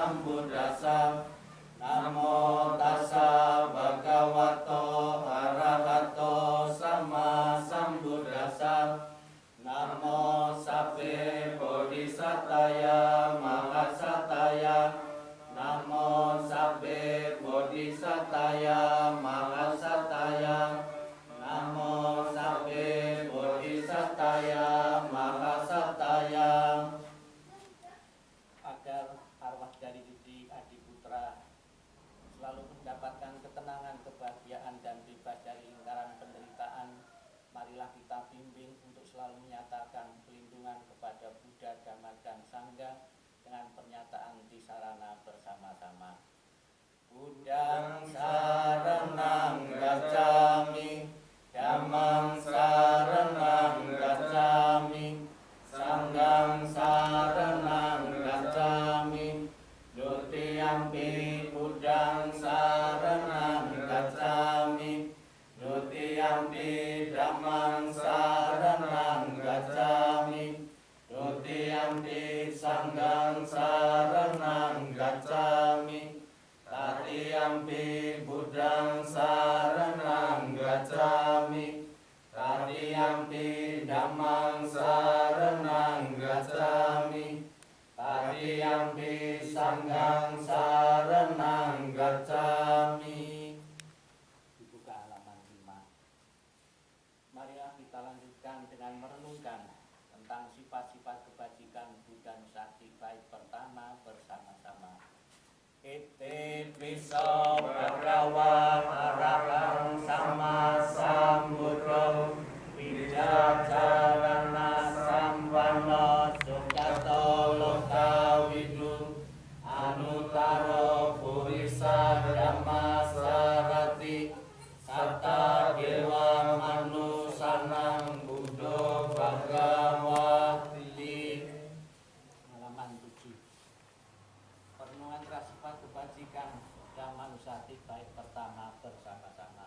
Sambuddhassa. Namo tassa bhagavato arahato sama sambuddhassa. Namo sabbe bodhisattaya mahasataya. Namo sabbe bodhisattaya mahasataya. Namo sabbe bodhisattaya mahasataya. Agar arwah dari Yudi Adiputra selalu mendapatkan ketenangan, kebahagiaan, dan bebas dari lingkaran penderitaan, marilah kita bimbing untuk selalu menyatakan pelindungan kepada Buddha, Dhamma, dan Sangha dengan pernyataan tisarana bersama-sama. Buddhang saranang gacchami, Dhammang saranang gacchami, Sanghang saranang gacchami, Dutiyampi Buddhang saranang gacchami, Dutiyampi Dhammang saranang gacchami, Dutiyampi Sanghang saranang gacchami, Tatiyampi Buddhang saranang gacchami, Tatiyampi Dhammang saranang gacchami, Tatiyampi Sanghang saranang gacchami. Dibuka halaman 5. Marilah kita lanjutkan dengan merenungkan tentang sifat-sifat kebajikan Buddha Nusati bait pertama bersama-sama. Ite piso bhagava arahang sama sambuddho wijacarana sampanno sukato lokawidu anutaro purisa dhamma sarati satta dewa manusanang buddho bhagavati. Halaman 7. Perenungan terhadap sifat kebajikan Dhamma Nusati bait pertama bersama-sama.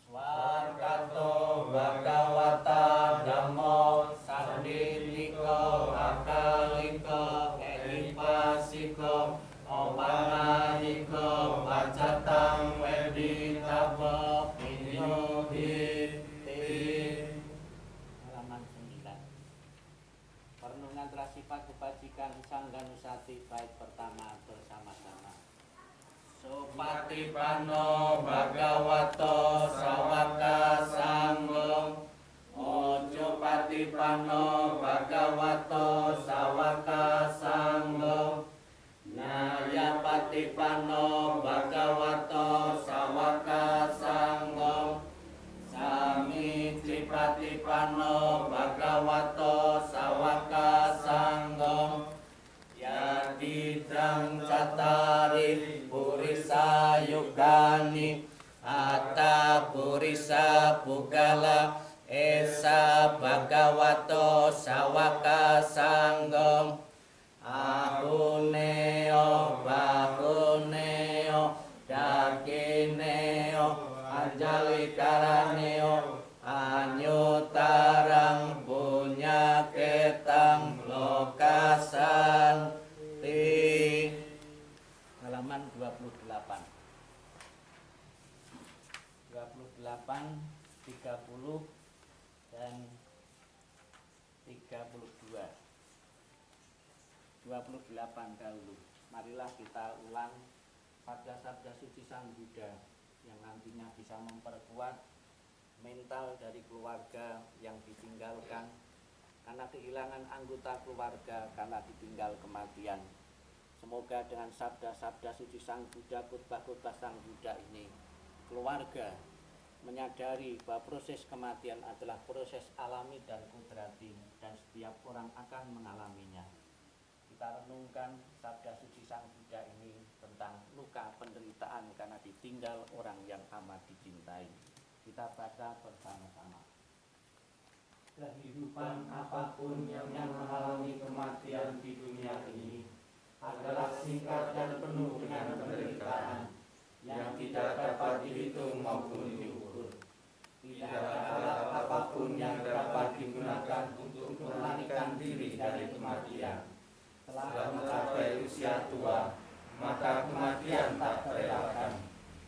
Swargato bhagavata dhammo sandiniko akaliko keipasiko opanayiko pacatang weditabo pinyuhiti. Halaman 9. Perenungan terhadap sifat kebajikan Sangha Nusati bait pertama bersama-sama. Supatipanno bhagavato sawaka sanggo. Ojo patipanno bhagavato sawaka sanggo. Naya patipanno bhagavato sawaka sanggo. Sami patipanno bhagavato sawaka sanggo. Yadidang catari purisa yugani atta purisa pugala esa bhagavato sawaka sanggo. Ahuneo bahuneo dakineo anjalikaraneo anyutarang punya ketang lokasan. Halaman 28, 30 dan 32. 28 dahulu. Marilah kita ulang sabda-sabda suci Sang Buddha yang nantinya bisa memperkuat mental dari keluarga yang ditinggalkan karena kehilangan anggota keluarga karena ditinggal kematian. Semoga dengan sabda-sabda suci Sang Buddha, khotbah-khotbah Sang Buddha ini, keluarga menyadari bahwa proses kematian adalah proses alami dan kudrati dan setiap orang akan mengalaminya. Kita renungkan sabda suci Sang Buddha ini tentang luka penderitaan karena ditinggal orang yang amat dicintai. Kita baca bersama-sama. Kehidupan apapun yang mengalami kematian di dunia ini adalah singkat dan penuh dengan penderitaan yang tidak dapat dihitung maupun diukur. Tidak ada alat apapun yang dapat digunakan untuk melarikan diri dari kematian, Setelah mencapai usia tua, maka kematian tak terelakkan.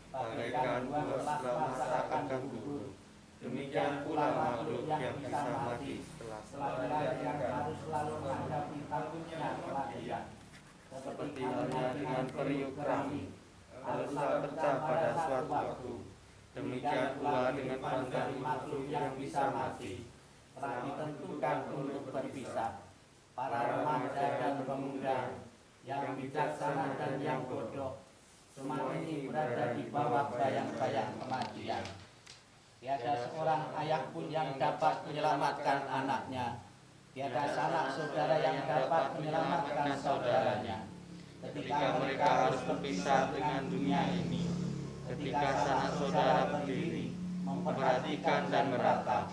Bagaikan buah setelah masa akan gugur, demikian pula makhluk yang bisa mati setelah yang harus selalu menghadapi takutnya kematian. seperti halnya dengan periuk keramik, haruslah pecah pada suatu waktu. Demikian pula dengan pangkat makhluk yang bisa mati, Telah ditentukan untuk berpisah. Para remaja dan pemuda, yang bijaksana dan yang bodoh, semua ini berada di bawah bayang-bayang kematian. Tiada seorang ayah pun yang dapat menyelamatkan anaknya. Tiada sanak saudara yang dapat menyelamatkan saudaranya. ketika mereka harus berpisah dengan dunia ini, ketika sanak saudara berdiri, memperhatikan dan meratap,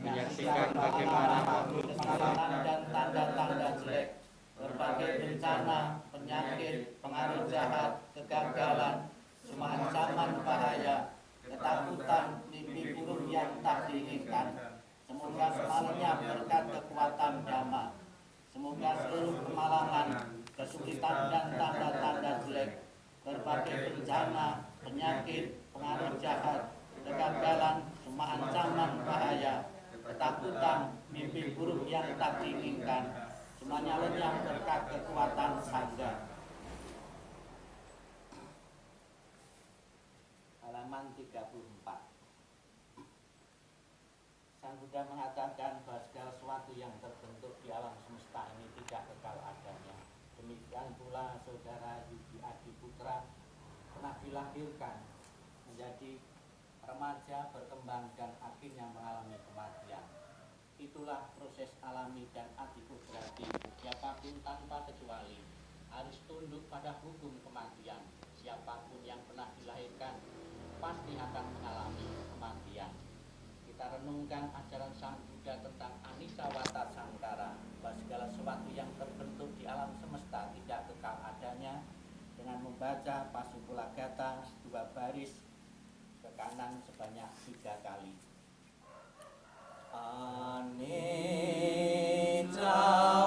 menyaksikan bagaimana makhluk Pengalaman dan tanda-tanda jelek, berbagai bencana, penyakit, pengaruh jahat, kegagalan, semua ancaman bahaya, ketakutan, mimpi buruk yang tak diinginkan. Semoga semuanya berkat kekuatan Dhamma. Semoga seluruh kemalangan, kesulitan dan tanda-tanda jelek, berbagai bencana, penyakit, pengaruh jahat, kegagalan, semua ancaman bahaya, ketakutan, mimpi buruk yang tak diinginkan, semuanya lenyap berkat kekuatan Sangha. Halaman 34. Sang Buddha mengatakan bahwa segala sesuatu yang terbentuk di alam semesta ini tidak kekal adanya. Demikian pula saudara Yudi Adiputra pernah dilahirkan menjadi remaja, berkembang dan akhirnya mengalami kematian. Itulah proses alami dan adiputrati. Siapapun tanpa kecuali harus tunduk pada hukum kematian. Siapapun yang pernah dilahirkan pasti akan mengalami kematian. Kita renungkan ajaran Sang Buddha tentang Anicca Wata Sangkara, bahwa segala sesuatu yang terbentuk di alam semesta tidak kekal adanya, dengan membaca Pasupulagata 2 baris ke kanan sebanyak 3 kali. Anicca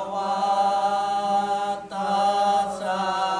Wata Sangkara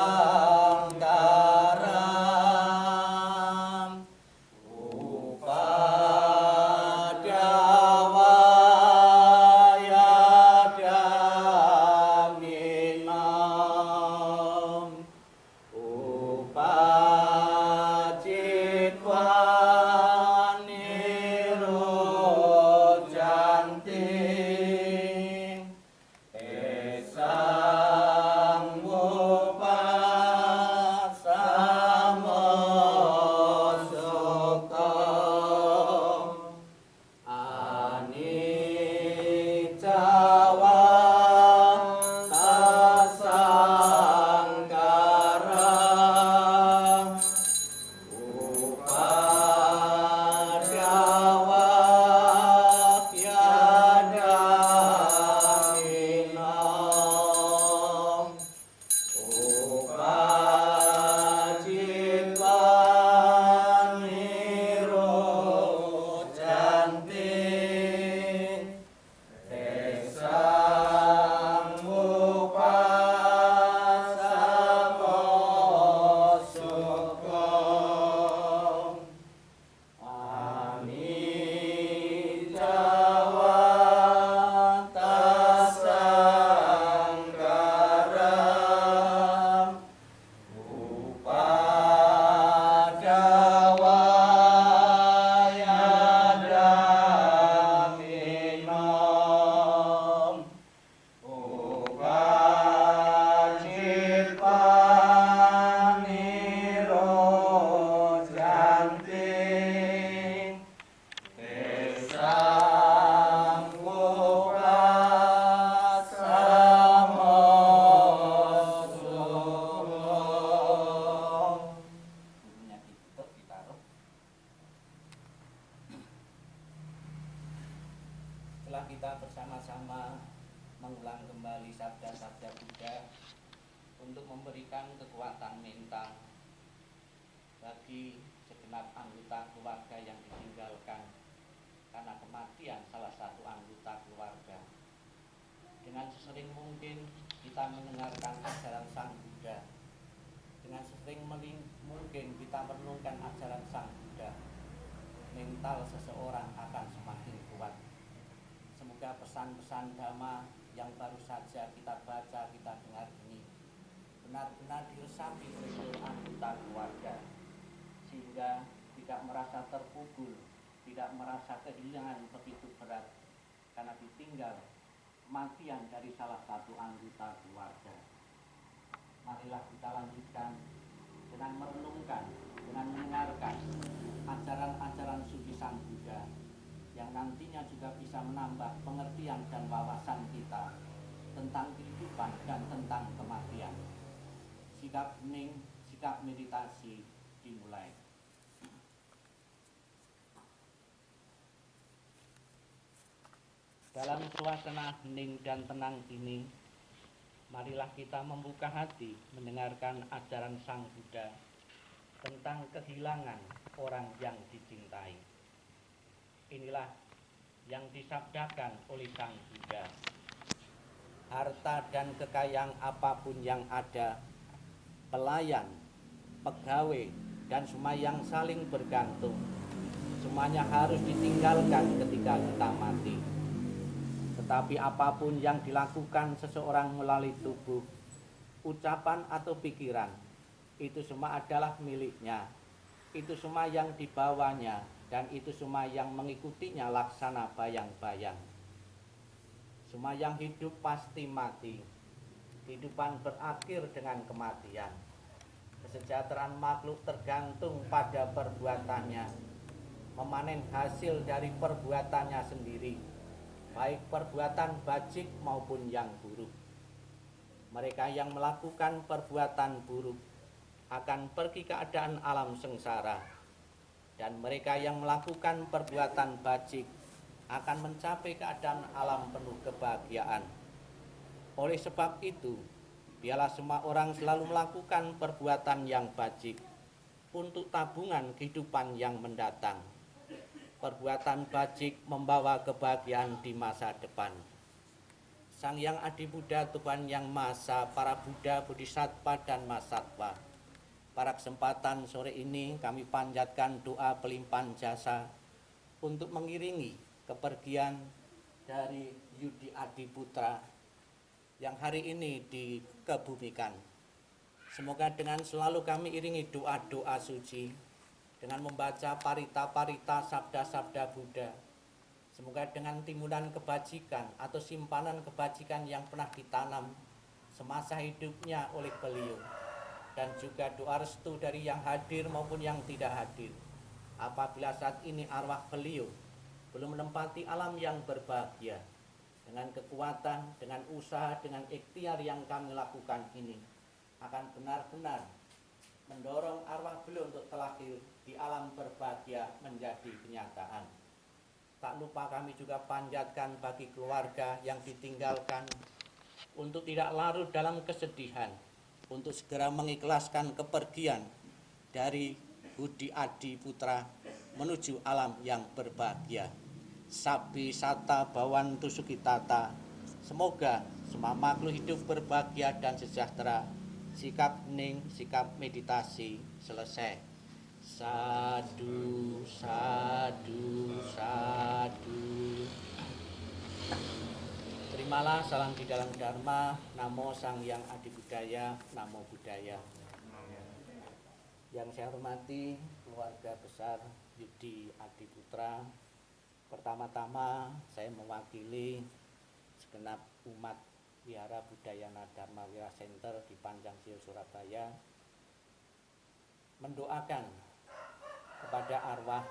Setelah kita bersama-sama mengulang kembali sabda-sabda Buddha untuk memberikan kekuatan mental bagi segenap anggota keluarga yang ditinggalkan karena kematian salah satu anggota keluarga. Dengan sesering mungkin kita mendengarkan ajaran Sang Buddha. Dengan sering mungkin kita merenungkan ajaran Sang Buddha, mental seseorang akan semakin kuat. Semoga pesan-pesan Dhamma yang baru saja kita baca, kita dengar ini benar-benar diresapi oleh seluruh anggota keluarga, sehingga tidak merasa terpukul, tidak merasa kehilangan begitu berat karena ditinggal kematian dari salah satu anggota keluarga. Marilah kita lanjutkan dengan merenungkan, dengan mendengarkan ajaran-ajaran suci Sang Buddha yang nantinya juga bisa menambah pengertian dan wawasan kita tentang kehidupan dan tentang kematian. Sikap hening, sikap meditasi dimulai. Dalam suasana hening dan tenang ini, marilah kita membuka hati mendengarkan ajaran Sang Buddha tentang kehilangan orang yang dicintai. Inilah yang disabdakan oleh Sang Buddha. Harta dan kekayaan apapun yang ada, pelayan, pegawai, dan semua yang saling bergantung, semuanya harus ditinggalkan ketika kita mati. Tetapi apapun yang dilakukan seseorang melalui tubuh, ucapan atau pikiran, itu semua adalah miliknya. Itu semua yang dibawanya, dan itu semua yang mengikutinya laksana bayang-bayang. Semua yang hidup pasti mati. Kehidupan berakhir dengan kematian. Kesejahteraan makhluk tergantung pada perbuatannya, memanen hasil dari perbuatannya sendiri, baik perbuatan bajik maupun yang buruk. Mereka yang melakukan perbuatan buruk akan pergi ke keadaan alam sengsara, dan mereka yang melakukan perbuatan bajik akan mencapai keadaan alam penuh kebahagiaan. Oleh sebab itu, biarlah semua orang selalu melakukan perbuatan yang bajik untuk tabungan kehidupan yang mendatang. Perbuatan bajik membawa kebahagiaan di masa depan. Sang Yang Adi Buddha, Tuhan Yang Maha Esa, para Buddha, Bodhisattva, dan Mahasatwa, pada kesempatan sore ini kami panjatkan doa pelimpahan jasa untuk mengiringi kepergian dari Yudi Adiputra yang hari ini dikebumikan. Semoga dengan selalu kami iringi doa-doa suci, dengan membaca parita-parita sabda-sabda Buddha, semoga dengan timunan kebajikan atau simpanan kebajikan yang pernah ditanam semasa hidupnya oleh beliau, dan juga doa restu dari yang hadir maupun yang tidak hadir, apabila saat ini arwah beliau belum menempati alam yang berbahagia, dengan kekuatan, dengan usaha, dengan ikhtiar yang kami lakukan ini akan benar-benar mendorong arwah beliau untuk terlahir di alam berbahagia menjadi kenyataan. Tak lupa kami juga panjatkan bagi keluarga yang ditinggalkan untuk tidak larut dalam kesedihan, untuk segera mengikhlaskan kepergian dari Budi Adi Putra menuju alam yang berbahagia. Sabi Sata Bawantu Sukitata. Semoga semua makhluk hidup berbahagia dan sejahtera. Sikap hening, sikap meditasi selesai. Sadu, sadu, sadu. Terimalah salam di dalam Dharma. Namo Sang Yang Adi Budaya, Namo Buddhaya. Yang saya hormati keluarga besar Yudi Adiputra, pertama-tama saya mewakili segenap umat Wihara Budayana Dharma Wira Center di Panjangsil, Surabaya, mendoakan kepada arwah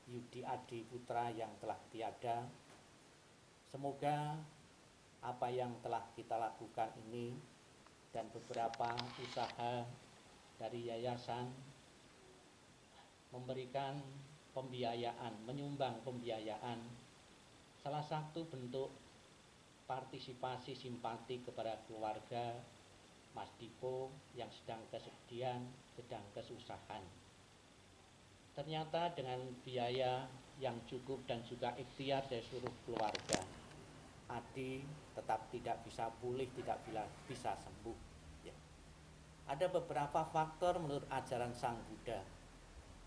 Yudi Adiputra yang telah tiada. Semoga apa yang telah kita lakukan ini dan beberapa usaha dari yayasan memberikan pembiayaan, menyumbang pembiayaan, salah satu bentuk partisipasi simpati kepada keluarga Mas Dipo yang sedang kesedihan, sedang kesusahan. Ternyata dengan biaya yang cukup dan juga ikhtiar dari seluruh keluarga, Adi tetap tidak bisa pulih, tidak bisa sembuh. Ya. Ada beberapa faktor menurut ajaran Sang Buddha.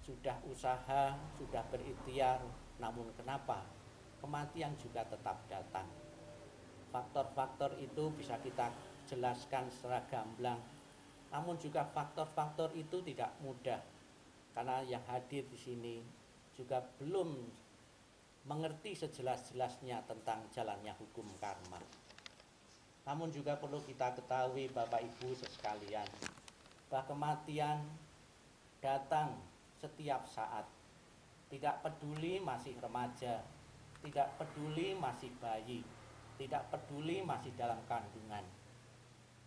Sudah usaha, sudah berikhtiar, namun kenapa kematian juga tetap datang? Faktor-faktor itu bisa kita jelaskan secara gamblang, namun juga faktor-faktor itu tidak mudah, karena yang hadir di sini juga belum mengerti sejelas-jelasnya tentang jalannya hukum karma. Namun juga perlu kita ketahui Bapak Ibu sekalian, bahwa kematian datang setiap saat. Tidak peduli masih remaja, tidak peduli masih bayi, tidak peduli masih dalam kandungan.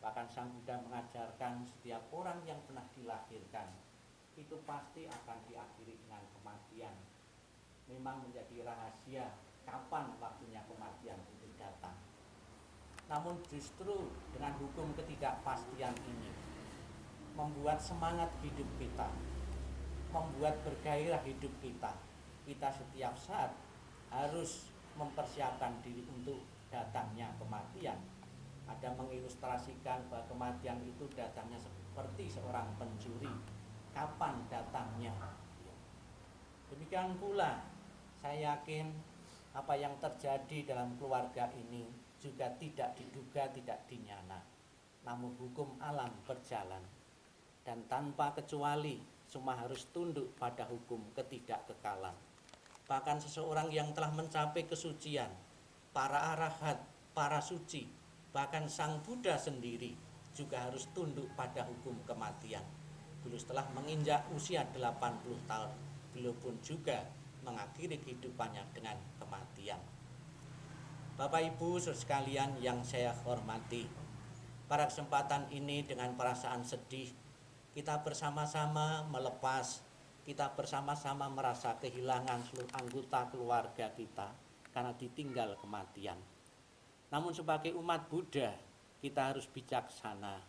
Bahkan Sang Buddha mengajarkan setiap orang yang pernah dilahirkan itu pasti akan diakhiri dengan kematian. Memang menjadi rahasia kapan waktunya kematian itu datang. Namun justru dengan hukum ketidakpastian ini membuat semangat hidup kita, membuat bergairah hidup kita. Kita setiap saat harus mempersiapkan diri untuk datangnya kematian. Ada mengilustrasikan bahwa kematian itu datangnya seperti seorang pencuri. Kapan datangnya? Demikian pula saya yakin apa yang terjadi dalam keluarga ini juga tidak diduga, tidak dinyana. Namun hukum alam berjalan, dan tanpa kecuali semua harus tunduk pada hukum ketidakkekalan. Bahkan seseorang yang telah mencapai kesucian, para arahat, para suci, bahkan Sang Buddha sendiri juga harus tunduk pada hukum kematian. Beliau setelah menginjak usia 80 tahun, beliau pun juga mengakhiri kehidupannya dengan kematian. Bapak Ibu sekalian yang saya hormati, pada kesempatan ini dengan perasaan sedih, kita bersama-sama melepas, kita bersama-sama merasa kehilangan seluruh anggota keluarga kita karena ditinggal kematian. Namun sebagai umat Buddha, kita harus bijaksana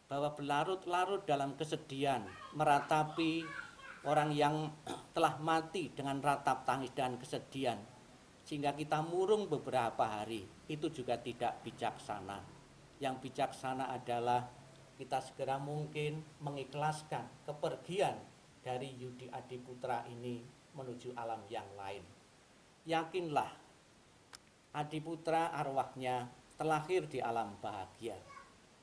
bahwa berlarut-larut dalam kesedihan, meratapi orang yang telah mati dengan ratap tangis dan kesedihan, sehingga kita murung beberapa hari, itu juga tidak bijaksana. Yang bijaksana adalah kita segera mungkin mengikhlaskan kepergian dari Yudi Adiputra ini menuju alam yang lain. Yakinlah, Adiputra arwahnya terlahir di alam bahagia.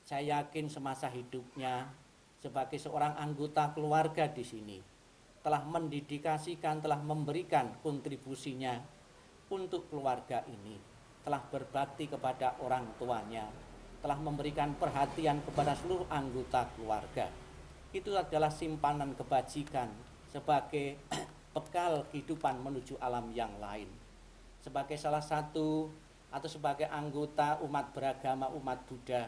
Saya yakin semasa hidupnya sebagai seorang anggota keluarga di sini telah mendedikasikan, telah memberikan kontribusinya untuk keluarga ini, telah berbakti kepada orang tuanya, telah memberikan perhatian kepada seluruh anggota keluarga. Itu adalah simpanan kebajikan sebagai bekal kehidupan menuju alam yang lain. Sebagai salah satu atau sebagai anggota umat beragama, umat Buddha,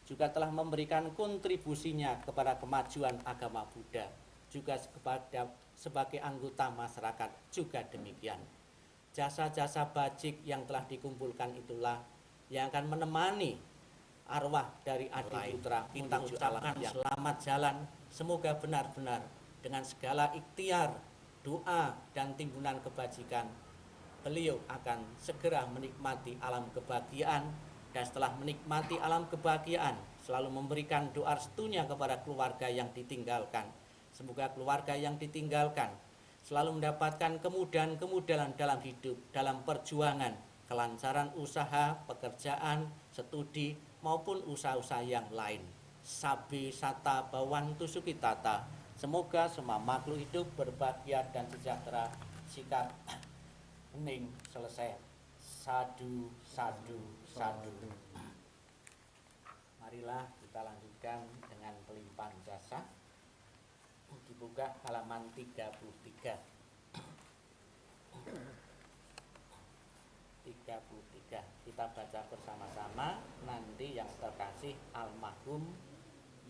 juga telah memberikan kontribusinya kepada kemajuan agama Buddha. Juga kepada sebagai anggota masyarakat juga demikian. Jasa-jasa bajik yang telah dikumpulkan itulah yang akan menemani arwah dari Adiputra. Kita ucapkan selamat jalan, semoga benar-benar dengan segala ikhtiar, doa, dan timbunan kebajikan, beliau akan segera menikmati alam kebahagiaan, dan setelah menikmati alam kebahagiaan selalu memberikan doa restunya kepada keluarga yang ditinggalkan. Semoga keluarga yang ditinggalkan selalu mendapatkan kemudahan-kemudahan dalam hidup, dalam perjuangan, kelancaran usaha, pekerjaan, studi, maupun usaha-usaha yang lain. Sabi sata bawantu sukitata. Semoga semua makhluk hidup berbahagia dan sejahtera. Sikap hening selesai. Sadu, sadu, sadu. Marilah kita lanjutkan dengan pelimpahan jasa. Dibuka halaman 33. 33. Kita baca bersama-sama. Nanti yang terkasih almarhum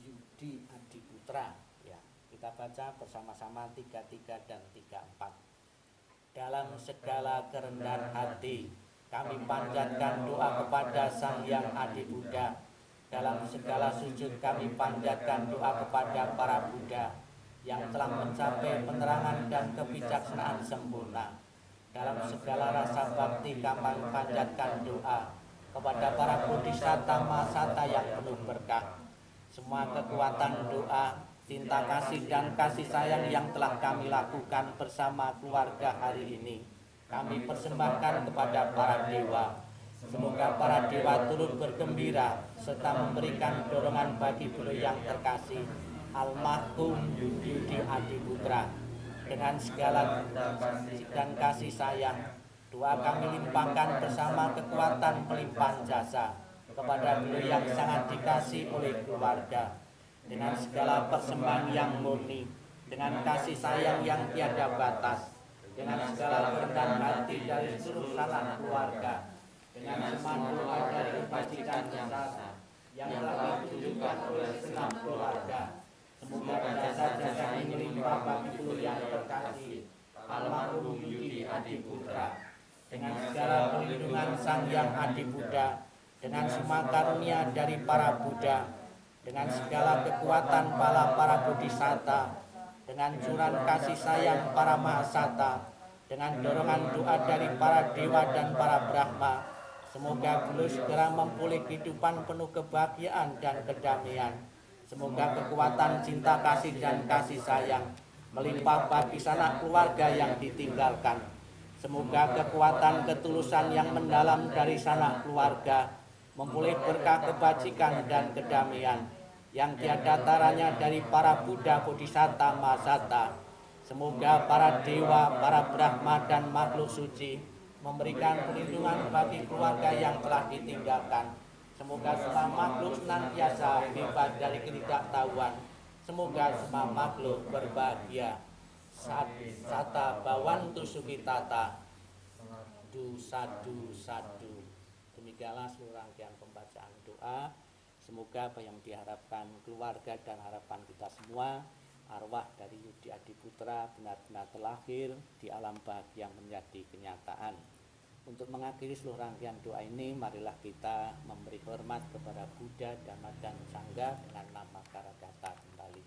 Yudi Adiputra, ya. Kita baca bersama-sama 33 dan 34. Dalam segala kerendahan hati kami panjatkan doa kepada Sang Hyang Adibuddha. Dalam segala sujud kami panjatkan doa kepada para Buddha yang telah mencapai penerangan dan kebijaksanaan sempurna. Dalam segala rasa bakti kami panjatkan doa kepada para bodhisatta masata yang penuh berkah. Semua kekuatan doa, cinta kasih dan kasih sayang yang telah kami lakukan bersama keluarga hari ini, kami persembahkan kepada para dewa. Semoga para dewa turut bergembira serta memberikan dorongan bagi beliau yang terkasih, almarhum Yudi Adiputra. Dengan segala dan kasih sayang, doa kami limpahkan bersama kekuatan pelimpahan jasa kepada beliau yang sangat dikasih oleh keluarga. Dengan segala persembahan yang murni, dengan kasih sayang yang tiada batas, dengan segala kerendahan hati dari seluruh sanak keluarga, dengan semua doa dari kebajikan jasa yang telah ditunjukkan oleh segenap keluarga, semoga jasa-jasa ini melimpah bagi beliau yang terkasih, almarhum Yudi Adiputra. Dengan segala perlindungan Sang Hyang Adibuddha, dengan semua karunia dari para Buddha, dengan segala kekuatan pala para bodhisatta, dengan curahan kasih sayang para mahasata, dengan dorongan doa dari para dewa dan para Brahma, semoga beliau segera memperoleh kehidupan penuh kebahagiaan dan kedamaian. Semoga kekuatan cinta kasih dan kasih sayang melimpah bagi sanak keluarga yang ditinggalkan. Semoga kekuatan ketulusan yang mendalam dari sanak keluarga memperoleh berkah kebajikan dan kedamaian yang tiada taranya dari para Buddha Bodhisatta Mahasata. Semoga para dewa, para Brahma dan makhluk suci memberikan perlindungan bagi keluarga yang telah ditinggalkan. Semoga semua makhluk senantiasa bebas dari ketidaktahuan. Semoga semua makhluk berbahagia. Sata bawantu sukitata. Sadu sadu. Demikianlah seluruh rangkaian pembacaan doa. Semoga apa yang diharapkan keluarga dan harapan kita semua, arwah dari Yudi Adiputra benar-benar terlahir di alam bahagia menjadi kenyataan. Untuk mengakhiri seluruh rangkaian doa ini, marilah kita memberi hormat kepada Buddha, Dhamma dan Sangha dengan nama Karagata kembali.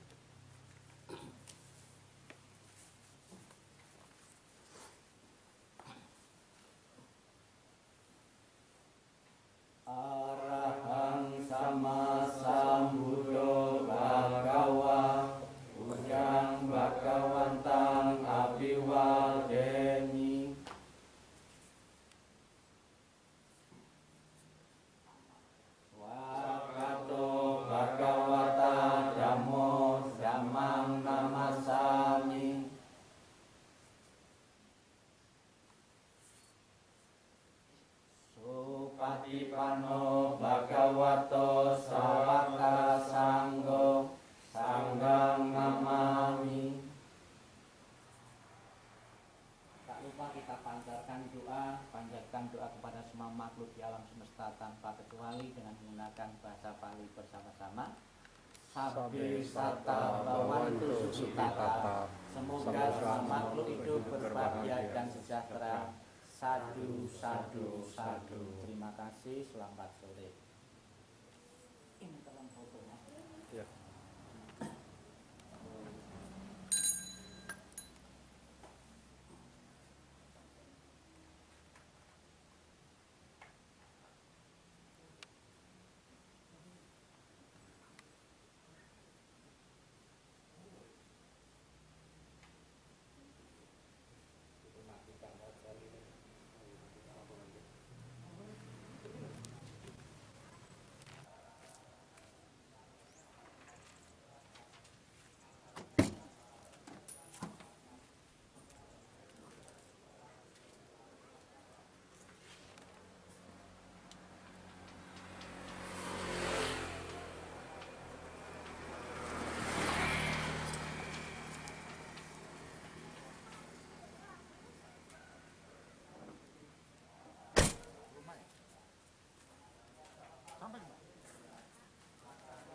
Arahang sama sambuddho bhagawa ujang bhagawantang abhiwadeni. Wakato bhagawata dhammo dhammang namasami. Supatipanno bhagavato sawaka sanggo sanggam namami. Tak lupa kita panjatkan doa kepada semua makhluk di alam semesta tanpa kecuali dengan menggunakan bahasa Pali bersama-sama. Sabbe sata bawantu sukitata. Semoga semua makhluk hidup berbahagia dan sejahtera. Sadu, sadu, sadu. Terima kasih, selamat sore. Ini dalam fotonya. Ya.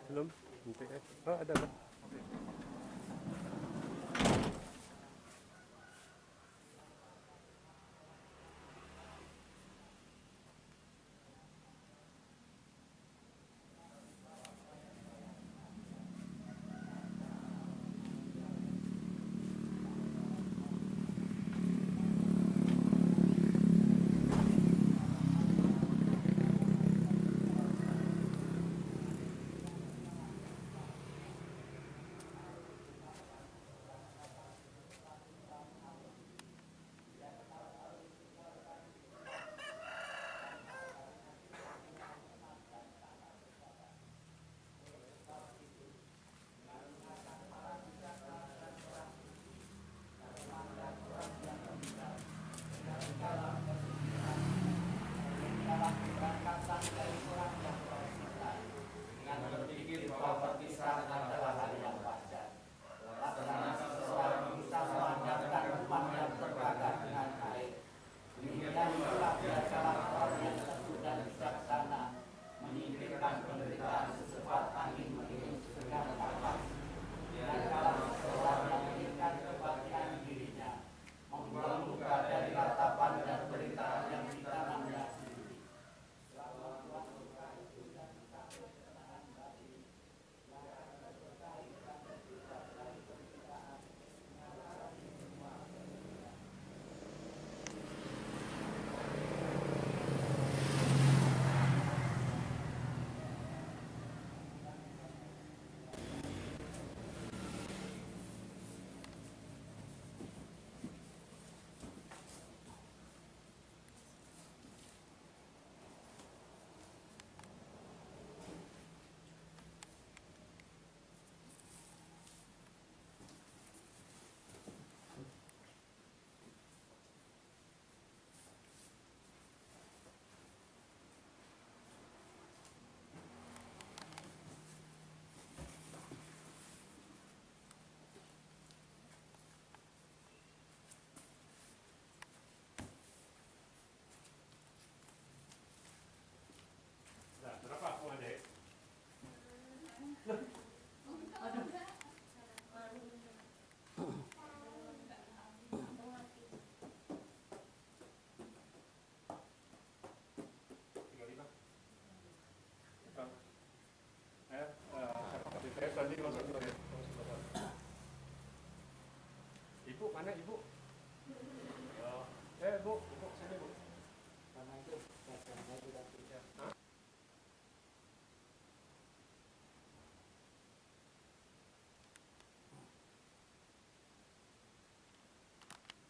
Belum? Oh, ada. Loh,